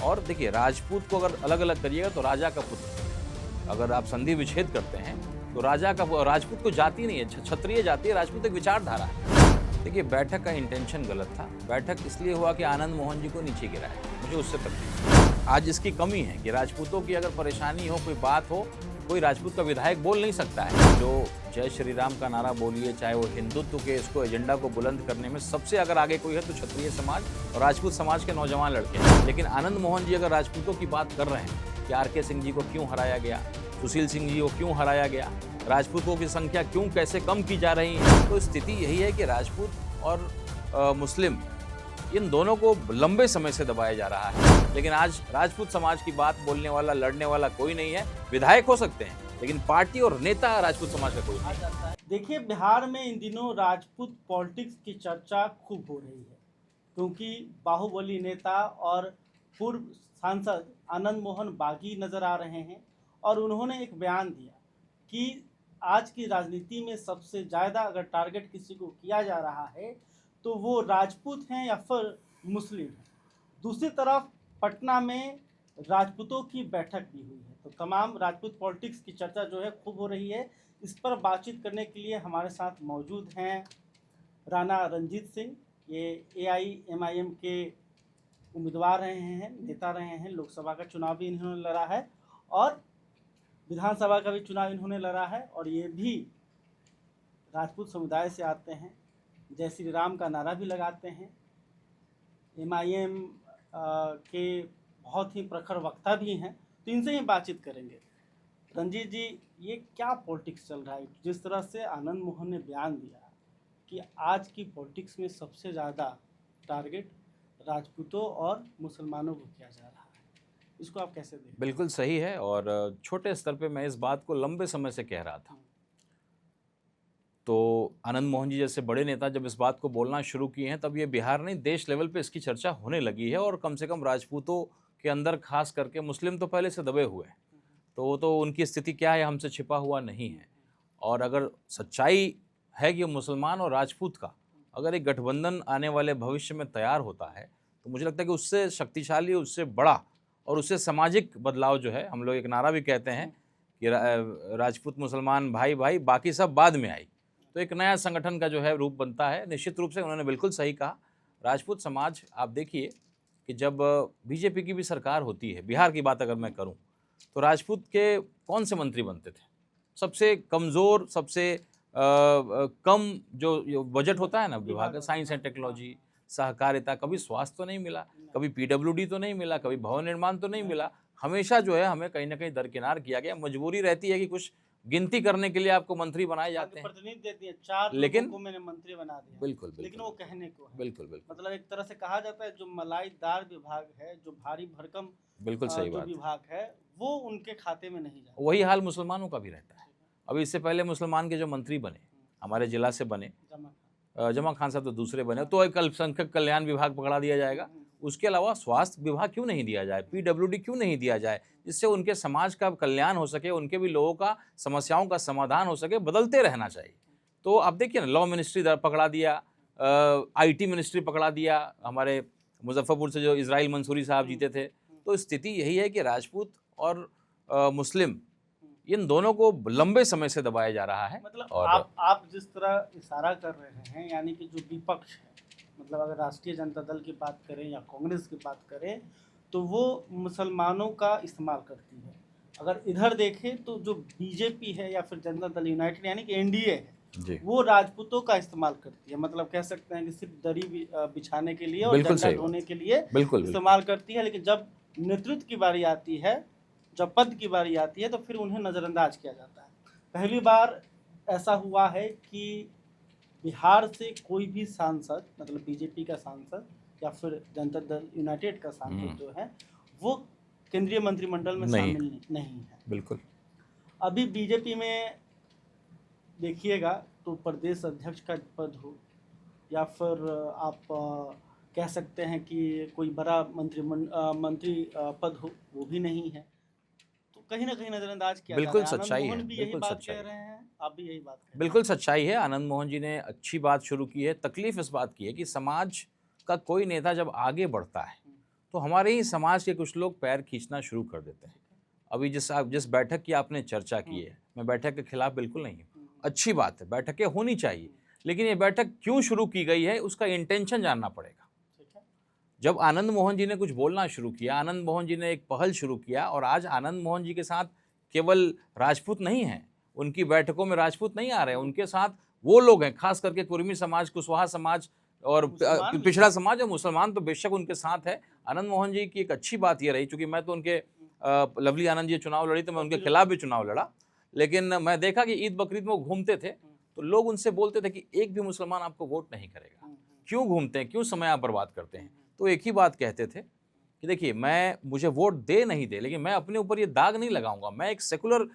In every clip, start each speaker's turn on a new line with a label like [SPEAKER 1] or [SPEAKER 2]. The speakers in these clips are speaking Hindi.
[SPEAKER 1] और देखिए, राजपूत को अगर अलग अलग करिएगा तो राजा का पुत्र, अगर आप संधि विच्छेद करते हैं तो राजा का, राजपूत को जाति नहीं है, क्षत्रिय जाति है, राजपूत एक विचारधारा है। देखिए, बैठक का इंटेंशन गलत था। बैठक इसलिए हुआ कि आनंद मोहन जी को नीचे गिराया, मुझे उससे तकलीफ है। आज इसकी कमी है कि राजपूतों की अगर परेशानी हो, कोई बात हो, कोई राजपूत का विधायक बोल नहीं सकता है। जो जय श्री राम का नारा बोलिए, चाहे वो हिंदुत्व के इसको एजेंडा को बुलंद करने में सबसे अगर आगे कोई है तो क्षत्रिय समाज और राजपूत समाज के नौजवान लड़के हैं। लेकिन आनंद मोहन जी अगर राजपूतों की बात कर रहे हैं कि आर.के. सिंह जी को क्यों हराया गया, सुशील सिंह जी को क्यों हराया गया, राजपूतों की संख्या क्यों कैसे कम की जा रही है, तो स्थिति यही है कि राजपूत और मुस्लिम इन दोनों को लंबे समय से दबाया जा रहा है। लेकिन आज राजपूत समाज की बात बोलने वाला, लड़ने वाला कोई नहीं है। विधायक हो सकते हैं लेकिन पार्टी और नेता राजपूत समाज का कोई नहीं है।
[SPEAKER 2] देखिए, बिहार में इन दिनों राजपूत पॉलिटिक्स की चर्चा खूब हो रही है, क्योंकि बाहुबली नेता और पूर्व सांसद आनंद मोहन बागी नजर आ रहे हैं और उन्होंने एक बयान दिया कि आज की राजनीति में सबसे ज़्यादा अगर टारगेट किसी को किया जा रहा है तो वो राजपूत हैं या फिर मुस्लिम हैं। दूसरी तरफ पटना में राजपूतों की बैठक भी हुई है, तो तमाम राजपूत पॉलिटिक्स की चर्चा जो है खूब हो रही है। इस पर बातचीत करने के लिए हमारे साथ मौजूद हैं राणा रंजीत सिंह, ये AIMIM के उम्मीदवार रहे हैं, नेता रहे हैं। लोकसभा का चुनाव भी इन्होंने लड़ा है और विधानसभा का भी चुनाव इन्होंने लड़ा है, और ये भी राजपूत समुदाय से आते हैं, जय श्री राम का नारा भी लगाते हैं। MIM के बहुत ही प्रखर वक्ता भी हैं, तो इनसे ही बातचीत करेंगे। रंजीत जी, ये क्या पॉलिटिक्स चल रहा है? जिस तरह से आनंद मोहन ने बयान दिया कि आज की पॉलिटिक्स में सबसे ज़्यादा टारगेट राजपूतों और मुसलमानों को किया जा रहा है, इसको आप कैसे देखते हैं?
[SPEAKER 1] बिल्कुल सही है, और छोटे स्तर पे मैं इस बात को लंबे समय से कह रहा था। तो आनंद मोहन जी जैसे बड़े नेता जब इस बात को बोलना शुरू किए हैं, तब ये बिहार नहीं देश लेवल पे इसकी चर्चा होने लगी है। और कम से कम राजपूतों के अंदर, खास करके मुस्लिम तो पहले से दबे हुए हैं, तो वो तो उनकी स्थिति क्या है हमसे छिपा हुआ नहीं है। और अगर सच्चाई है कि मुसलमान और राजपूत का अगर एक गठबंधन आने वाले भविष्य में तैयार होता है, तो मुझे लगता है कि उससे शक्तिशाली, उससे बड़ा और उससे सामाजिक बदलाव जो है, हम लोग एक नारा भी कहते हैं कि राजपूत मुसलमान भाई भाई, बाकी सब बाद में आई, तो एक नया संगठन का जो है रूप बनता है। निश्चित रूप से उन्होंने बिल्कुल सही कहा। राजपूत समाज, आप देखिए कि जब बीजेपी की भी सरकार होती है, बिहार की बात अगर मैं करूं, तो राजपूत के कौन से मंत्री बनते थे? सबसे कमज़ोर, सबसे कम जो बजट होता है ना विभाग का, साइंस एंड टेक्नोलॉजी, सहकारिता, कभी स्वास्थ्य तो नहीं मिला, कभी PWD तो नहीं मिला, कभी भवन निर्माण तो नहीं मिला। हमेशा जो है हमें कहीं ना कहीं दरकिनार किया गया। मजबूरी रहती है कि कुछ गिनती करने के लिए आपको मंत्री बनाए जाते हैं,
[SPEAKER 2] प्रतिनिधि देती है, 4
[SPEAKER 1] लेकिन
[SPEAKER 2] लोगों को मैंने मंत्री बना दिया।
[SPEAKER 1] बिल्कुल
[SPEAKER 2] लेकिन वो कहने को है।
[SPEAKER 1] बिल्कुल बिल्कुल
[SPEAKER 2] मतलब एक तरह से कहा जाता है जो मलाईदार विभाग है, जो भारी भरकम
[SPEAKER 1] बिल्कुल सही
[SPEAKER 2] जो
[SPEAKER 1] बात है।
[SPEAKER 2] विभाग है, वो उनके खाते में नहीं जाता।
[SPEAKER 1] वही हाल मुसलमानों का भी रहता है। अभी इससे पहले मुसलमान के जो मंत्री बने, हमारे जिला से बने, जमा खान साहब तो दूसरे बने, तो एक अल्पसंख्यक कल्याण विभाग पकड़ा दिया जाएगा। उसके अलावा स्वास्थ्य विभाग क्यों नहीं दिया जाए, PWD क्यों नहीं दिया जाए, जिससे उनके समाज का कल्याण हो सके, उनके भी लोगों का समस्याओं का समाधान हो सके। बदलते रहना चाहिए। तो आप देखिए ना, लॉ मिनिस्ट्री पकड़ा दिया, IT मिनिस्ट्री पकड़ा दिया, हमारे मुजफ्फरपुर से जो इजराइल मंसूरी साहब जीते थे। तो स्थिति यही है कि राजपूत और मुस्लिम इन दोनों को लंबे समय से दबाया जा रहा है।
[SPEAKER 2] मतलब
[SPEAKER 1] और
[SPEAKER 2] आप जिस तरह इशारा कर रहे हैं, यानी कि जो विपक्ष है, मतलब अगर राष्ट्रीय जनता दल की बात करें या कांग्रेस की बात करें, तो वो मुसलमानों का इस्तेमाल करती है। अगर इधर देखें तो जो बीजेपी है या फिर जनता दल यूनाइटेड यानी कि NDA है, वो राजपूतों का इस्तेमाल करती है। मतलब कह सकते हैं कि सिर्फ दरी बिछाने के लिए और झंडा ढोने के लिए इस्तेमाल करती है। लेकिन जब नेतृत्व की बारी आती है, जब पद की बारी आती है, तो फिर उन्हें नज़रअंदाज किया जाता है। पहली बार ऐसा हुआ है कि बिहार से कोई भी सांसद, मतलब बीजेपी का सांसद या फिर जनता दल यूनाइटेड का सांसद जो है, वो केंद्रीय मंत्रिमंडल में शामिल नहीं है।
[SPEAKER 1] बिल्कुल।
[SPEAKER 2] अभी बीजेपी में देखिएगा तो प्रदेश अध्यक्ष का पद हो या फिर आप कह सकते हैं कि कोई बड़ा मंत्री पद हो, वो भी नहीं है। तो कहीं ना कहीं नजरअंदाज किया जा रहा है।
[SPEAKER 1] सच्चाई है,
[SPEAKER 2] भी यही बात कह रहे हैं, आप भी यही बात कह रहे हैं।
[SPEAKER 1] बिल्कुल सच्चाई है। आनंद मोहन जी ने अच्छी बात शुरू की है। तकलीफ इस बात की है कि समाज का कोई नेता जब आगे बढ़ता है तो हमारे ही समाज के कुछ लोग पैर खींचना शुरू कर देते हैं। अभी जिस बैठक की आपने चर्चा की है, मैं बैठक के खिलाफ बिल्कुल नहीं हूँ, अच्छी बात है, बैठकें होनी चाहिए, लेकिन ये बैठक क्यों शुरू की गई है उसका इंटेंशन जानना पड़ेगा। जब आनंद मोहन जी ने कुछ बोलना शुरू किया, आनंद मोहन जी ने एक पहल शुरू किया, और आज आनंद मोहन जी के साथ केवल राजपूत नहीं हैं, उनकी बैठकों में राजपूत नहीं आ रहे हैं, उनके साथ वो लोग हैं, खास करके कुर्मी समाज, कुशवाहा समाज और पिछड़ा समाज और मुसलमान तो बेशक उनके साथ है। आनंद मोहन जी की एक अच्छी बात ये रही, चूंकि मैं तो उनके लवली आनंद जी चुनाव लड़ी तो मैं उनके खिलाफ भी चुनाव लड़ा, लेकिन मैं देखा कि ईद बकरीद में वो घूमते थे तो लोग उनसे बोलते थे कि एक भी मुसलमान आपको वोट नहीं करेगा, क्यों घूमते हैं, क्यों समय आप बर्बाद करते हैं। तो एक ही बात कहते थे कि देखिए, मुझे वोट दे नहीं दे, लेकिन मैं अपने ऊपर ये दाग नहीं लगाऊंगा, मैं एक सेकुलर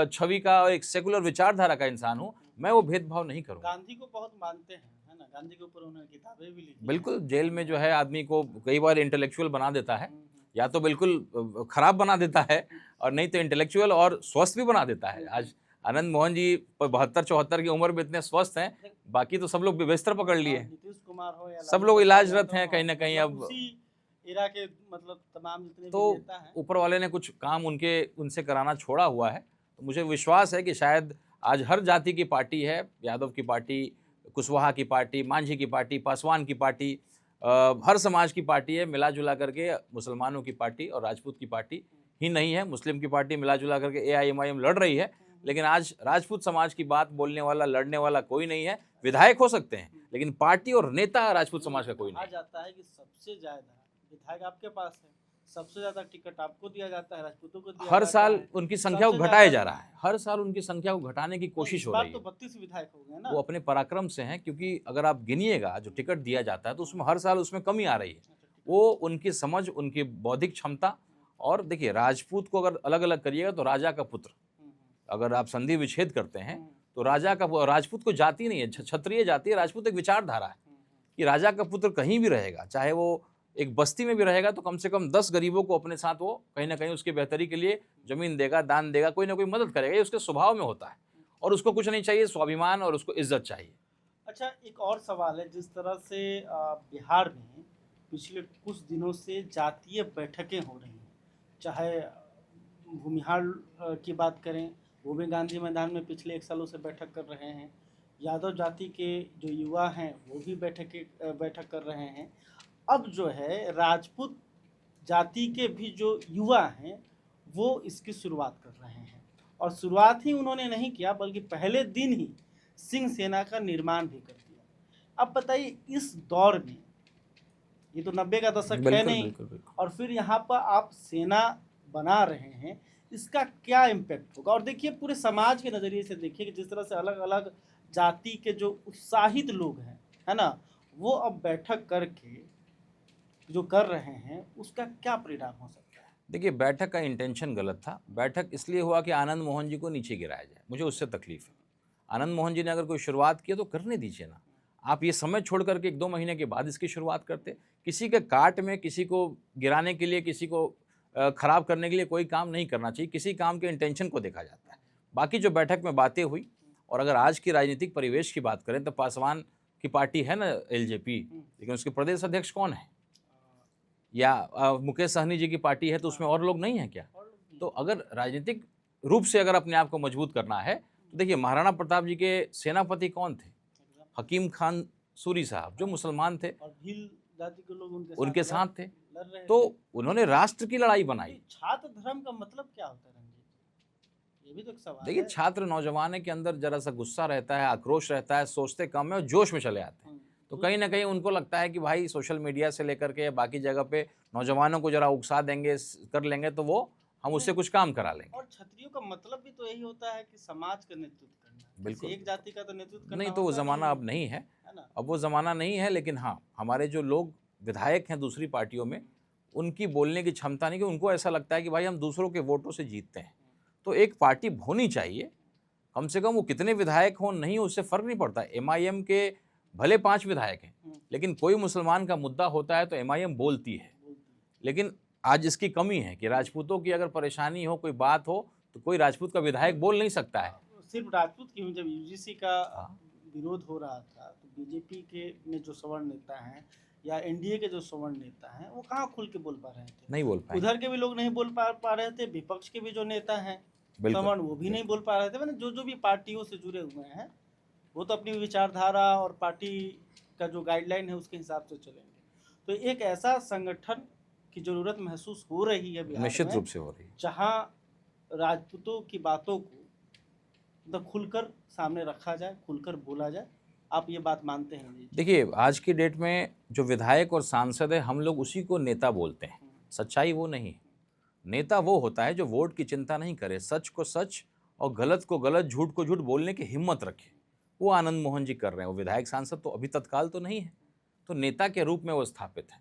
[SPEAKER 1] छवि का और एक सेकुलर विचारधारा का इंसान हूँ, मैं वो भेदभाव नहीं करूँगा।
[SPEAKER 2] गांधी को बहुत मानते हैं, है ना, गांधी के ऊपर उन्होंने किताबें भी लिखी।
[SPEAKER 1] बिल्कुल, जेल में जो है आदमी को कई बार इंटेलेक्चुअल बना देता है, या तो बिल्कुल खराब बना देता है, और नहीं तो इंटेलेक्चुअल और स्वस्थ भी बना देता है। आज आनंद मोहन जी 72-74 की उम्र में इतने स्वस्थ हैं, बाकी तो सब लोग बिस्तर पकड़ लिए,
[SPEAKER 2] नीतीश कुमार हो या
[SPEAKER 1] सब लोग इलाजरत हैं कहीं ना कहीं। अब
[SPEAKER 2] उसी इरा के मतलब तमाम जितने
[SPEAKER 1] तो
[SPEAKER 2] भी नेता हैं,
[SPEAKER 1] ऊपर वाले ने कुछ काम उनसे कराना छोड़ा हुआ है, तो मुझे विश्वास है कि शायद आज हर जाति की पार्टी है, यादव की पार्टी, कुशवाहा की पार्टी, मांझी की पार्टी, पासवान की पार्टी, हर समाज की पार्टी है, मिला जुला करके मुसलमानों की पार्टी और राजपूत की पार्टी ही नहीं है, मुस्लिम की पार्टी मिला जुला करके AIMIM लड़ रही है। लेकिन आज राजपूत समाज की बात बोलने वाला, लड़ने वाला कोई नहीं है। विधायक हो सकते हैं, लेकिन पार्टी और नेता राजपूत समाज का कोई
[SPEAKER 2] कहा
[SPEAKER 1] नहीं।
[SPEAKER 2] जाता है कि सबसे ज्यादा विधायक आपके पास है, सबसे ज्यादा टिकट आपको दिया जाता है, राजपूतों को दिया
[SPEAKER 1] हर
[SPEAKER 2] जाता
[SPEAKER 1] साल
[SPEAKER 2] है,
[SPEAKER 1] उनकी संख्या को
[SPEAKER 2] सबसे
[SPEAKER 1] घटाया
[SPEAKER 2] ज्यादा
[SPEAKER 1] जा रहा है, हर साल उनकी संख्या को घटाने की कोशिश
[SPEAKER 2] इस
[SPEAKER 1] हो
[SPEAKER 2] बार
[SPEAKER 1] रही
[SPEAKER 2] तो
[SPEAKER 1] है।
[SPEAKER 2] 32 विधायक हो गए ना।
[SPEAKER 1] वो अपने पराक्रम से हैं, क्योंकि अगर आप गिनिएगा जो टिकट दिया जाता है तो उसमें हर साल उसमें कमी आ रही है। वो उनकी समझ, उनकी बौद्धिक क्षमता, और देखिए, राजपूत को अगर अलग अलग करिएगा तो राजा का पुत्र, अगर आप संधि विच्छेद करते हैं तो राजपूत को जाति नहीं है, क्षत्रिय जाति है, राजपूत एक विचारधारा है कि राजा का पुत्र कहीं भी रहेगा, चाहे वो एक बस्ती में भी रहेगा तो कम से कम 10 गरीबों को अपने साथ वो कहीं ना कहीं उसकी बेहतरी के लिए जमीन देगा, दान देगा, कोई ना कोई मदद करेगा। ये उसके स्वभाव में होता है, और उसको कुछ नहीं चाहिए, स्वाभिमान और उसको इज्जत चाहिए।
[SPEAKER 2] अच्छा, एक और सवाल है, जिस तरह से बिहार में पिछले कुछ दिनों से जातीय बैठकें हो रही हैं, चाहे भूमिहार की बात करें, भूमि गांधी मैदान में पिछले 1 सालों से बैठक कर रहे हैं, यादव जाति के जो युवा हैं वो भी बैठक कर रहे हैं, अब जो है राजपूत जाति के भी जो युवा हैं वो इसकी शुरुआत कर रहे हैं, और शुरुआत ही उन्होंने नहीं किया बल्कि पहले दिन ही सिंह सेना का निर्माण भी कर दिया। अब बताइए, इस दौर में, ये तो 90 का दशक है नहीं,
[SPEAKER 1] बिल्कुल।
[SPEAKER 2] और फिर यहाँ पर आप सेना बना रहे हैं, इसका क्या इम्पैक्ट होगा? और देखिए, पूरे समाज के नज़रिए से देखिए कि जिस तरह से अलग अलग जाति के जो उत्साहित लोग हैं, है ना, वो अब बैठक करके जो कर रहे हैं उसका क्या परिणाम हो सकता है?
[SPEAKER 1] देखिए, बैठक का इंटेंशन गलत था। बैठक इसलिए हुआ कि आनंद मोहन जी को नीचे गिराया जाए, मुझे उससे तकलीफ है। आनंद मोहन जी ने अगर कोई शुरुआत की तो करने दीजिए ना, आप ये समय छोड़ करके 1-2 महीने के बाद इसकी शुरुआत करते। किसी के काट में किसी को गिराने के लिए, किसी को खराब करने के लिए कोई काम नहीं करना चाहिए, किसी काम के इंटेंशन को देखा जाता है। बाकी जो बैठक में बातें हुई, और अगर आज की राजनीतिक परिवेश की बात करें तो पासवान की पार्टी है ना LJP, लेकिन उसके प्रदेश अध्यक्ष कौन है? या मुकेश सहनी जी की पार्टी है तो उसमें और लोग नहीं हैं क्या? तो अगर राजनीतिक रूप से अगर अपने आप को मजबूत करना है तो देखिए, महाराणा प्रताप जी के सेनापति कौन थे? हकीम खान सूरी साहब, जो मुसलमान थे,
[SPEAKER 2] और भील जाति के लोग
[SPEAKER 1] उनके साथ थे,
[SPEAKER 2] लड़ रहे
[SPEAKER 1] तो
[SPEAKER 2] थे।
[SPEAKER 1] उन्होंने राष्ट्र की लड़ाई बनाई।
[SPEAKER 2] छात्र धर्म का मतलब क्या होता है रंजीत? ये भी तो एक सवाल
[SPEAKER 1] देखिए,
[SPEAKER 2] है।
[SPEAKER 1] छात्र नौजवान के अंदर जरा सा गुस्सा रहता है, आक्रोश रहता है, सोचते कम है और जोश में चले आते हैं। तो कहीं ना कहीं उनको लगता है कि भाई सोशल मीडिया से लेकर के बाकी जगह पे नौजवानों को जरा उकसा देंगे, कर लेंगे तो वो हम उससे कुछ काम करा लेंगे।
[SPEAKER 2] और क्षत्रियों का मतलब भी तो यही होता है कि समाज का नेतृत्व करना।
[SPEAKER 1] बिल्कुल।
[SPEAKER 2] एक जाति का तो नेतृत्व करना
[SPEAKER 1] नहीं, तो वो
[SPEAKER 2] होता
[SPEAKER 1] ज़माना अब नहीं है,
[SPEAKER 2] है ना?
[SPEAKER 1] अब वो ज़माना नहीं है। लेकिन हाँ, हमारे जो लोग विधायक हैं दूसरी पार्टियों में, उनकी बोलने की क्षमता नहीं, कि उनको ऐसा लगता है कि भाई हम दूसरों के वोटों से जीतते हैं। तो एक पार्टी होनी चाहिए, कम से कम वो कितने विधायक हों नहीं हो उससे फ़र्क नहीं पड़ता। MIM के भले 5 विधायक हैं, लेकिन कोई मुसलमान का मुद्दा होता है तो MIM बोलती है। लेकिन आज इसकी कमी है कि राजपूतों की अगर परेशानी हो, कोई बात हो, तो कोई राजपूत का विधायक बोल नहीं सकता है।
[SPEAKER 2] सिर्फ राजपूत की, जब UGC का विरोध हो रहा था तो बीजेपी के में जो सवर्ण नेता हैं या एनडीए के जो सवर्ण नेता हैं वो कहाँ खुल के बोल पा रहे थे।
[SPEAKER 1] नहीं बोल पाए।
[SPEAKER 2] उधर के भी लोग नहीं बोल पा रहे थे, विपक्ष के भी जो नेता हैं
[SPEAKER 1] बिल्कुल
[SPEAKER 2] सवर्ण वो भी नहीं बोल पा रहे थे। मैंने जो भी पार्टियों से जुड़े हुए हैं वो तो अपनी विचारधारा और पार्टी का जो गाइडलाइन है उसके हिसाब से चलेंगे। तो एक ऐसा संगठन की जरूरत महसूस हो रही है बिहार
[SPEAKER 1] निश्चित
[SPEAKER 2] में
[SPEAKER 1] रूप से हो रही है।
[SPEAKER 2] जहां राजपूतों की बातों को मतलब खुलकर सामने रखा जाए, खुलकर बोला जाए। आप ये बात मानते हैं जी?
[SPEAKER 1] देखिए, आज की डेट में जो विधायक और सांसद है, हम लोग उसी को नेता बोलते हैं। सच्चाई वो नहीं है। नेता वो होता है जो वोट की चिंता नहीं करे, सच को सच और गलत को गलत, झूठ को झूठ बोलने की हिम्मत रखे। वो आनंद मोहन जी कर रहे हैं। वो विधायक सांसद तो अभी तत्काल तो नहीं है, तो नेता के रूप में वो स्थापित है।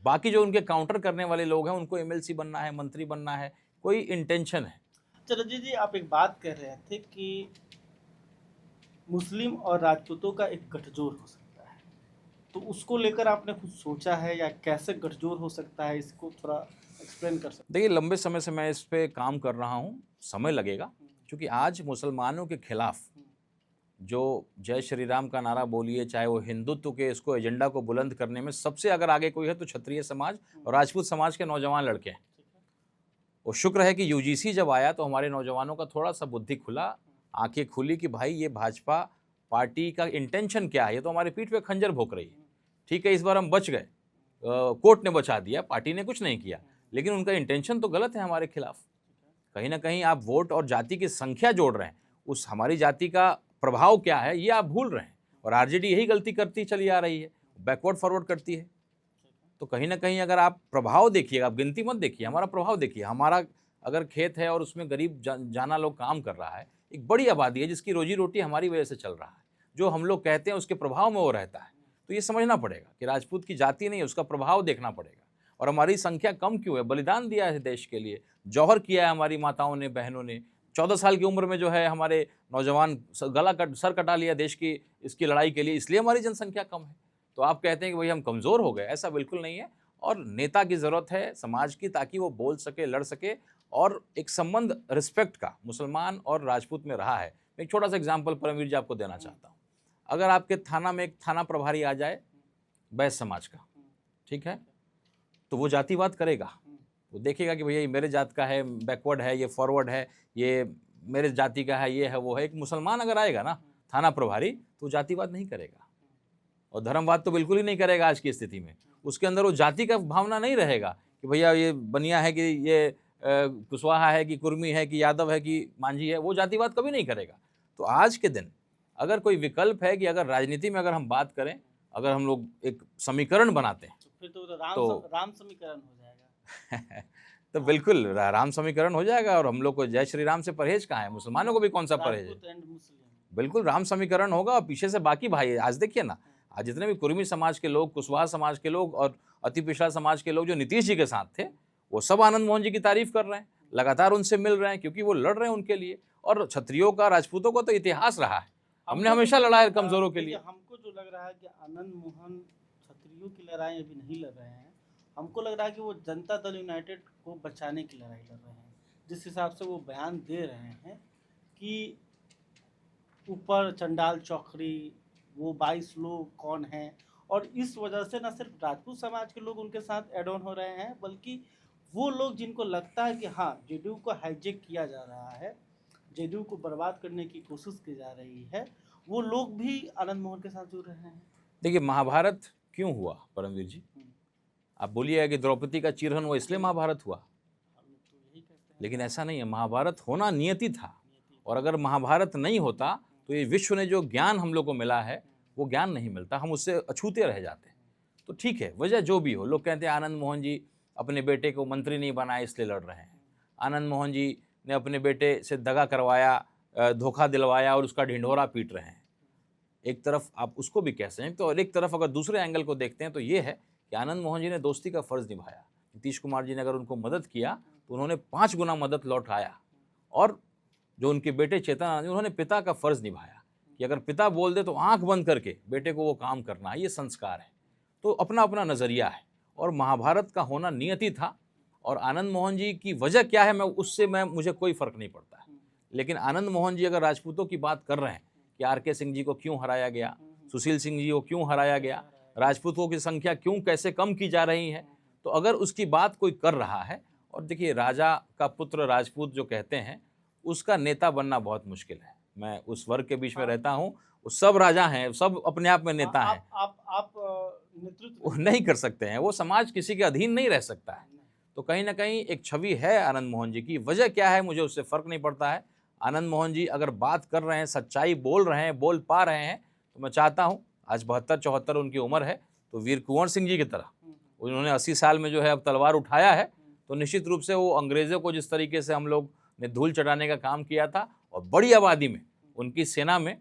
[SPEAKER 1] बाकी जो उनके काउंटर करने वाले लोग हैं, उनको एमएलसी बनना है, मंत्री बनना है, कोई इंटेंशन है।
[SPEAKER 2] चिरंजीव जी, आप एक बात कह रहे थे कि मुस्लिम और राजपूतों का एक गठजोड़ हो सकता है, तो उसको लेकर आपने कुछ सोचा है या कैसे गठजोड़ हो सकता है, इसको थोड़ा एक्सप्लेन कर सकते
[SPEAKER 1] देखिए, लंबे समय से मैं इस पे काम कर रहा हूँ, समय लगेगा, क्योंकि आज मुसलमानों के खिलाफ जो जय श्री राम का नारा बोलिए, चाहे वो हिंदुत्व के इसको एजेंडा को बुलंद करने में सबसे अगर आगे कोई है तो क्षत्रिय समाज और राजपूत समाज के नौजवान लड़के हैं। वो शुक्र है कि यूजीसी जब आया तो हमारे नौजवानों का थोड़ा सा बुद्धि खुला, आंखें खुली कि भाई ये भाजपा पार्टी का इंटेंशन क्या है। ये तो हमारे पीठ पे खंजर भोंक रही है। ठीक है, इस बार हम बच गए, कोर्ट ने बचा दिया, पार्टी ने कुछ नहीं किया, लेकिन उनका इंटेंशन तो गलत है हमारे खिलाफ। कहीं ना कहीं आप वोट और जाति की संख्या जोड़ रहे हैं, उस हमारी जाति का प्रभाव क्या है ये आप भूल रहे हैं। और आरजेडी यही गलती करती चली आ रही है, बैकवर्ड फॉरवर्ड करती है। तो कहीं ना कहीं अगर आप प्रभाव देखिएगा, आप गिनती मत देखिए, हमारा प्रभाव देखिए। हमारा अगर खेत है और उसमें गरीब जाना लोग काम कर रहा है, एक बड़ी आबादी है जिसकी रोजी रोटी हमारी वजह से चल रहा है, जो हम लोग कहते हैं उसके प्रभाव में वो रहता है। तो ये समझना पड़ेगा कि राजपूत की जाति नहीं है, उसका प्रभाव देखना पड़ेगा। और हमारी संख्या कम क्यों है? बलिदान दिया है देश के लिए, जौहर किया है हमारी माताओं ने, बहनों ने। 14 साल की उम्र में जो है हमारे नौजवान सर कटा लिया देश की इसकी लड़ाई के लिए, इसलिए हमारी जनसंख्या कम है। तो आप कहते हैं कि भाई हम कमज़ोर हो गए, ऐसा बिल्कुल नहीं है। और नेता की ज़रूरत है समाज की, ताकि वो बोल सके, लड़ सके। और एक संबंध रिस्पेक्ट का मुसलमान और राजपूत में रहा है। एक छोटा सा एग्जाम्पल परमवीर जी आपको देना चाहता हूँ। अगर आपके थाना में एक थाना प्रभारी आ जाए बैस समाज का, ठीक है, तो वो जातिवाद करेगा। वो देखेगा कि भैया ये मेरे जात का है, बैकवर्ड है, ये फॉरवर्ड है, ये मेरे जाति का है, ये है, वो है। एक मुसलमान अगर आएगा ना थाना प्रभारी, तो जातिवाद नहीं करेगा और धर्मवाद तो बिल्कुल ही नहीं करेगा। आज की स्थिति में उसके अंदर वो जाति का भावना नहीं रहेगा कि भैया ये बनिया है कि ये कुशवाहा है कि कुर्मी है कि यादव है कि मांझी है, वो जातिवाद कभी नहीं करेगा। तो आज के दिन अगर कोई विकल्प है कि अगर राजनीति में अगर हम बात करें, अगर हम लोग एक समीकरण बनाते हैं,
[SPEAKER 2] फिर तो राम समीकरण हो जाएगा।
[SPEAKER 1] तो बिल्कुल राम समीकरण हो जाएगा। और हम लोग को जय श्री राम से परहेज कहाँ है? मुसलमानों को भी कौन सा परहेज है? बिल्कुल राम समीकरण होगा। और पीछे से बाकी भाई, आज देखिए ना, आज जितने भी कुर्मी समाज के लोग, कुशवाहा समाज के लोग और अति पिछड़ा समाज के लोग जो नीतीश जी के साथ थे, वो सब आनंद मोहन जी की तारीफ कर रहे हैं, लगातार उनसे मिल रहे हैं, क्योंकि वो लड़ रहे हैं उनके लिए। और क्षत्रियों का, राजपूतों का तो इतिहास रहा है, हमने हमेशा लड़ा है कमजोरों के लिए।
[SPEAKER 2] हमको जो लग रहा है कि आनंद मोहन क्षत्रियों की लड़ाई अभी नहीं लड़ रहे हैं, हमको लग रहा है कि वो जनता दल यूनाइटेड को बचाने की लड़ाई लड़ रहे हैं। जिस हिसाब से वो बयान दे रहे हैं कि ऊपर चंडाल चौकड़ी, वो 22 लोग कौन हैं, और इस वजह से न सिर्फ राजपूत समाज के लोग उनके साथ एड ऑन हो रहे हैं, बल्कि वो लोग जिनको लगता है कि हाँ जेडीयू को हाईजेक किया जा रहा है, जेडीयू को बर्बाद करने की कोशिश की जा रही है, वो लोग भी आनंद मोहन के साथ जुड़ रहे हैं।
[SPEAKER 1] देखिए, महाभारत क्यों हुआ परमवीर जी? आप बोलिएगा कि द्रौपदी का चिरहन वो इसलिए महाभारत हुआ, लेकिन ऐसा नहीं है। महाभारत होना नियति था। और अगर महाभारत नहीं होता तो ये विश्व ने जो ज्ञान हम लोग को मिला है वो ज्ञान नहीं मिलता, हम उससे अछूते रह जाते। तो ठीक है, वजह जो भी हो, लोग कहते हैं आनंद मोहन जी अपने बेटे को मंत्री नहीं बनाए इसलिए लड़ रहे हैं, आनंद मोहन जी ने अपने बेटे से दगा करवाया, धोखा दिलवाया और उसका ढिंढोरा पीट रहे हैं। एक तरफ आप उसको भी कह सकते हैं, तो और एक तरफ अगर दूसरे एंगल को देखते हैं तो ये है कि आनंद मोहन जी ने दोस्ती का फ़र्ज़ निभाया। नीतीश कुमार जी ने अगर उनको मदद किया तो उन्होंने 5 गुना मदद लौटाया। और जो उनके बेटे चेतन आनंद, उन्होंने पिता का फ़र्ज़ निभाया कि अगर पिता बोल दे तो आंख बंद करके बेटे को वो काम करना है, ये संस्कार है। तो अपना अपना नज़रिया है। और महाभारत का होना नियति था। और आनंद मोहन जी की वजह क्या है, मुझे कोई फ़र्क नहीं पड़ता है। लेकिन आनंद मोहन जी अगर राजपूतों की बात कर रहे हैं कि आर के सिंह जी को क्यों हराया गया, सुशील सिंह जी को क्यों हराया गया, राजपूतों की संख्या क्यों कैसे कम की जा रही है। तो अगर उसकी बात कोई कर रहा है, और देखिए राजा का पुत्र राजपूत जो कहते हैं, उसका नेता बनना बहुत मुश्किल है। मैं उस वर्ग के बीच में रहता हूँ, वो सब राजा हैं, सब अपने आप में नेता हैं,
[SPEAKER 2] आप नेतृत्व
[SPEAKER 1] वो नहीं कर सकते हैं, वो समाज किसी के अधीन नहीं रह सकता है। तो कहीं ना कहीं एक छवि है आनंद मोहन जी की, वजह क्या है मुझे उससे फर्क नहीं पड़ता है। आनंद मोहन जी अगर बात कर रहे हैं, सच्चाई बोल रहे हैं, बोल पा रहे हैं, तो मैं चाहता हूँ, आज 72-74 उनकी उम्र है, तो वीर कुंवर सिंह जी की तरह उन्होंने 80 साल में जो है अब तलवार उठाया है, तो निश्चित रूप से वो अंग्रेज़ों को जिस तरीके से हम लोग ने धूल चटाने का काम किया था, और बड़ी आबादी में उनकी सेना में,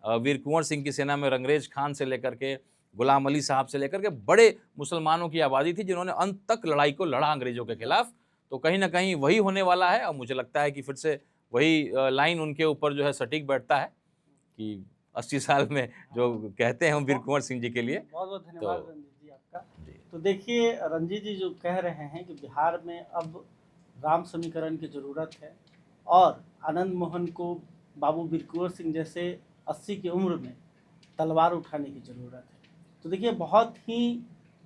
[SPEAKER 1] वीर कुंवर सिंह की सेना में रंगरेज खान से लेकर के गुलाम अली साहब से लेकर के बड़े मुसलमानों की आबादी थी, जिन्होंने अंत तक लड़ाई को लड़ा अंग्रेज़ों के खिलाफ। तो कहीं ना कहीं वही होने वाला है, और मुझे लगता है कि फिर से वही लाइन उनके ऊपर जो है सटीक बैठता है कि 80 साल में जो कहते हैं हम वीर कुंवर सिंह जी के लिए।
[SPEAKER 2] बहुत बहुत धन्यवाद
[SPEAKER 1] तो
[SPEAKER 2] रंजीत जी आपका।
[SPEAKER 1] जी,
[SPEAKER 2] तो देखिए रंजीत जी जो कह रहे हैं कि बिहार में अब राम समीकरण की ज़रूरत है, और आनंद मोहन को बाबू वीर कुंवर सिंह जैसे 80 की उम्र में तलवार उठाने की ज़रूरत है। तो देखिए बहुत ही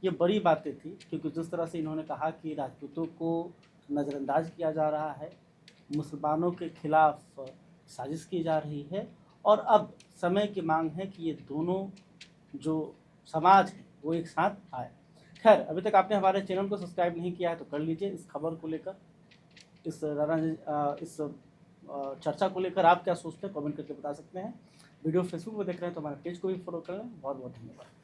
[SPEAKER 2] ये बड़ी बातें थी, क्योंकि जिस तरह से इन्होंने कहा कि राजपूतों को नज़रअंदाज किया जा रहा है, मुसलमानों के खिलाफ साजिश की जा रही है, और अब समय की मांग है कि ये दोनों जो समाज है वो एक साथ आए। खैर, अभी तक आपने हमारे चैनल को सब्सक्राइब नहीं किया है तो कर लीजिए। इस खबर को लेकर, इस चर्चा को लेकर आप क्या सोचते हैं, कमेंट करके बता सकते हैं। वीडियो फेसबुक में देख रहे हैं तो हमारे पेज को भी फॉलो कर लें। बहुत बहुत धन्यवाद।